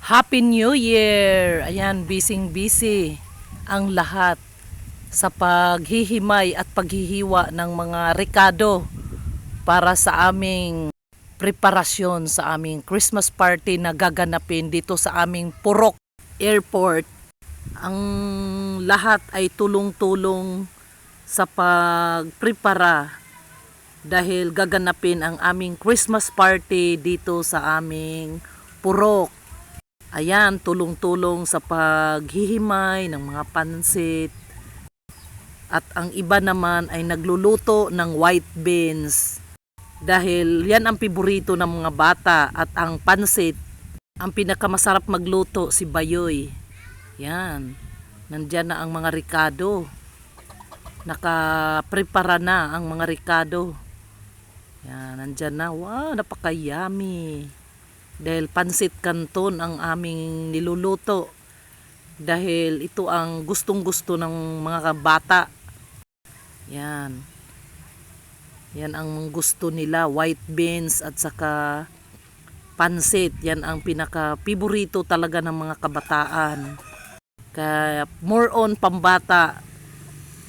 Happy New Year! Ayan, busy ang lahat sa paghihimay at paghihiwa ng mga rekado para sa aming preparasyon sa aming Christmas party na gaganapin dito sa aming Purok Airport. Ang lahat ay tulong-tulong sa pagprepara dahil gaganapin ang aming Christmas party dito sa aming Purok. Ayan, tulong-tulong sa paghihimay ng mga pansit. At ang iba naman ay nagluluto ng white beans. Dahil yan ang paborito ng mga bata at ang pansit, ang pinakamasarap magluto si Bayoy. Yan, nandyan na ang mga ricado. Nakaprepara na ang mga ricado. Yan, nandyan na. Wow, napaka-yummy. Dahil pansit canton ang aming niluluto. Dahil ito ang gustong-gusto ng mga bata. Yan. Yan ang gusto nila, white beans at saka pansit. Yan ang pinaka-piborito talaga ng mga kabataan. Kaya more on pambata.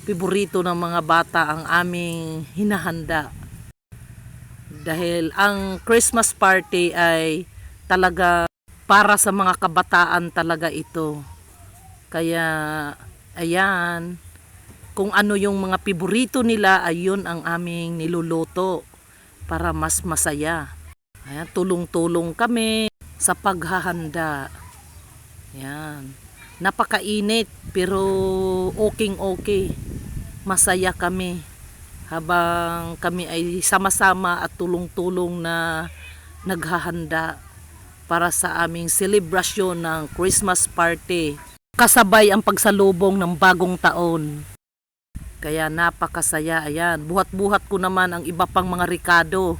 Piborito ng mga bata ang aming hinahanda. Dahil ang Christmas party ay talaga para sa mga kabataan talaga ito. Kaya ayan, kung ano yung mga paborito nila, ayun ang aming niluluto para mas masaya. Ayan, tulong-tulong kami sa paghahanda. Ayan, napakainit pero okay. Masaya kami habang kami ay sama-sama at tulong-tulong na naghahanda para sa aming selebrasyon ng Christmas party. Kasabay ang pagsalubong ng bagong taon. Kaya napakasaya. Ayan, buhat-buhat ko naman ang iba pang mga ricado.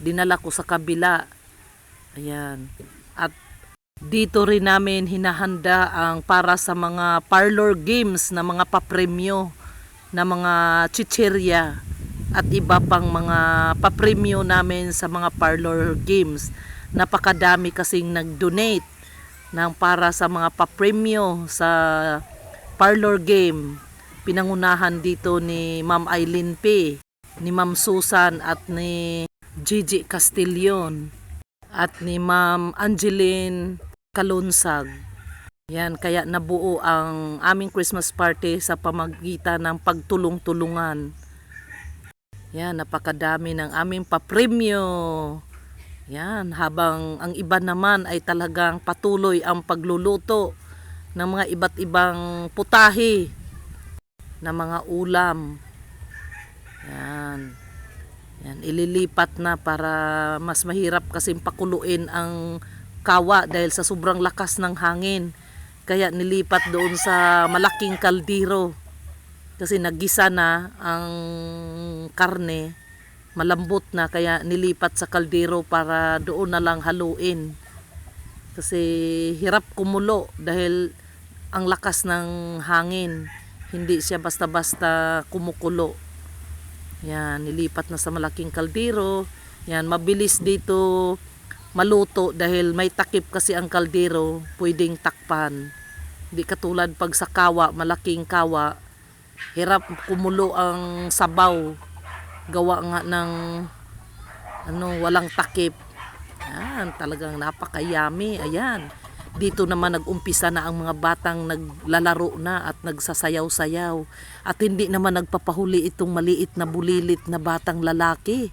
Dinala ko sa kabila. Ayan. At dito rin namin hinahanda ang para sa mga parlor games na mga papremyo na mga chichirya at iba pang mga papremyo namin sa mga parlor games. Napakadami kasing nag-donate ng para sa mga papremyo sa parlor game. Pinangunahan dito ni Ma'am Eileen P, ni Ma'am Susan at ni Gigi Castillon at ni Ma'am Angeline Kalunsag. Yan, kaya nabuo ang aming Christmas party sa pamagitan ng pagtulong-tulungan. Yan, napakadami ng aming papremyo. Yan, habang ang iba naman ay talagang patuloy ang pagluluto ng mga iba't ibang putahe na mga ulam. Yan. Yan, ililipat na para mas mahirap kasing pakuluin ang kawa dahil sa sobrang lakas ng hangin. Kaya nilipat doon sa malaking kaldero. Kasi naggisa na ang karne, malambot na, kaya nilipat sa kaldero para doon na lang haluin. Kasi hirap kumulo dahil ang lakas ng hangin. Hindi siya basta-basta kumukulo. Yan, nilipat na sa malaking kaldero. Yan, mabilis dito maluto dahil may takip kasi ang kaldero, pwedeng takpan. Hindi katulad pag sa kawa, malaking kawa, hirap kumulo ang sabaw. Gawa nga ng walang takip. Yan, talagang napakayami. Ayan. Dito naman nag-umpisa na ang mga batang naglalaro na at nagsasayaw-sayaw. At hindi naman nagpapahuli itong maliit na bulilit na batang lalaki.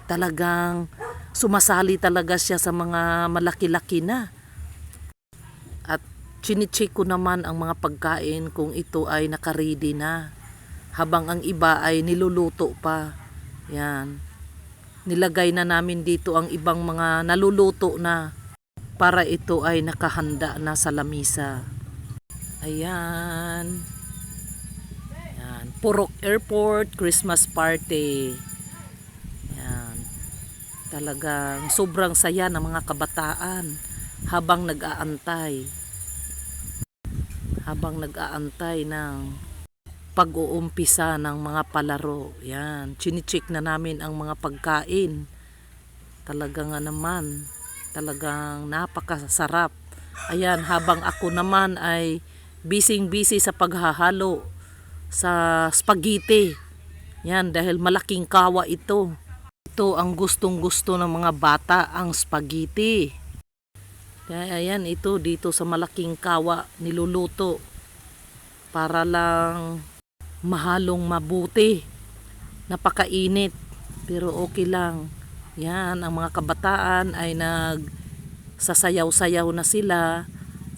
Talagang sumasali talaga siya sa mga malaki-laki na. At chinicheck ko naman ang mga pagkain kung ito ay nakaready na. Habang ang iba ay niluluto pa. Yan. Nilagay na namin dito ang ibang mga naluluto na para ito ay nakahanda na sa lamisa. Ayan. Yan. Purok Airport Christmas Party. Yan. Talagang sobrang saya ng mga kabataan habang nag-aantay. Habang nag-aantay ng pag-uumpisa ng mga palaro. Yan, chinicheck na namin ang mga pagkain. Talaga nga naman, talagang napakasarap Ayan, habang ako naman ay busy sa paghahalo sa spaghetti. Yan, dahil malaking kawa ito. Ito ang gustong-gusto ng mga bata, ang spaghetti. Kaya ayan, ito dito sa malaking kawa niluluto para lang mahalong mabuti. Napakainit pero okay lang. Yan, ang mga kabataan ay nagsasayaw-sayaw na sila.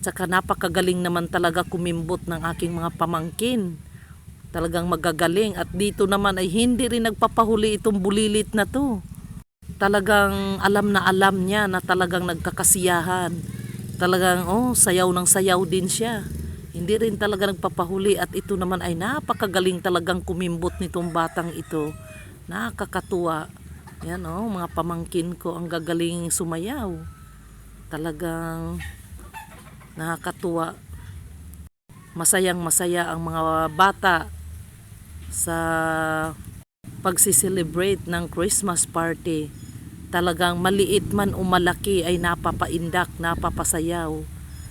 Tsaka napakagaling naman talaga kumimbot ng aking mga pamangkin. Talagang magagaling. At dito naman ay hindi rin nagpapahuli itong bulilit na to. Talagang alam na alam niya na talagang nagkakasiyahan. Talagang sayaw ng sayaw din siya. Hindi rin talaga nagpapahuli at ito naman ay napakagaling talagang kumimbot nitong batang ito. Nakakatuwa. Yan mga pamangkin ko ang gagaling sumayaw. Talagang nakakatuwa. Masayang masaya ang mga bata sa pagsiselebrate ng Christmas party. Talagang maliit man o malaki ay napapaindak, napapasayaw.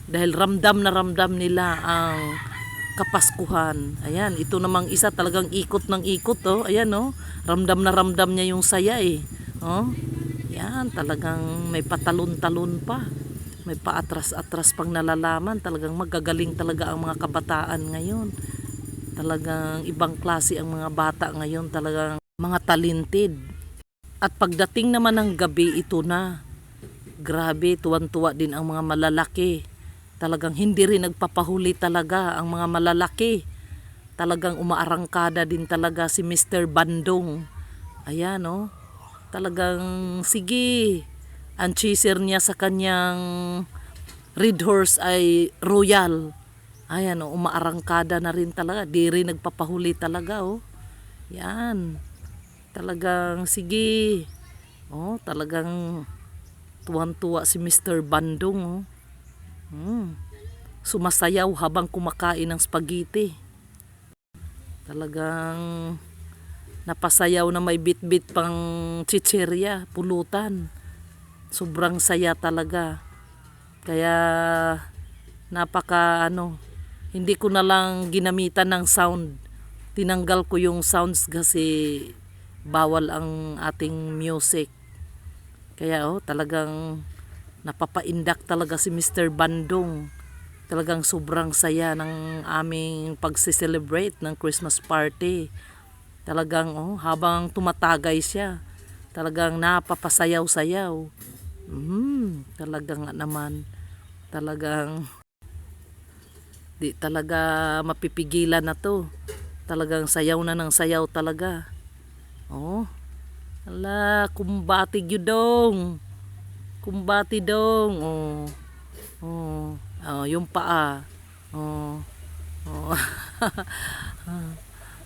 Dahil ramdam na ramdam nila ang kapaskuhan. Ayan, ito namang isa talagang ikot ng ikot. Ayan, ramdam na ramdam niya yung saya eh. Yan, talagang may patalon-talon pa. May paatras-atras pang nalalaman. Talagang magagaling talaga ang mga kabataan ngayon. Talagang ibang klase ang mga bata ngayon. Talagang mga talented. At pagdating naman ng gabi, ito na. Grabe, tuwan-tuwa din ang mga malalaki. Talagang hindi rin nagpapahuli talaga ang mga malalaki. Talagang umaarangkada din talaga si Mr. Bandong. Ayan, talagang sige. Ang chaser niya sa kanyang red horse ay royal. Ayan, umaarangkada na rin talaga. Di rin nagpapahuli talaga, Yan. Talagang sige. Talagang tuwan-tuwa si Mr. Bandong, Sumasayaw habang kumakain ng spaghetti. Talagang napasayaw na may bit-bit pang chicherya, pulutan. Sobrang saya talaga. Kaya napaka hindi ko na lang ginamitan ng sound. Tinanggal ko yung sounds kasi bawal ang ating music. Kaya talagang napapaindak talaga si Mr. Bandong. Talagang sobrang saya ng aming pagsiselebrate ng Christmas party. Talagang habang tumatagay siya, talagang napapasayaw-sayaw. Talagang naman, talagang di talaga mapipigilan na to. Talagang sayaw na ng sayaw talaga. Ala, kumbati gyudong. Kumbati dong. Yung paa.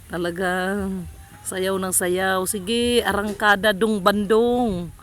Talagang sayaw ng sayaw. Sige, arangkada dong Bandong.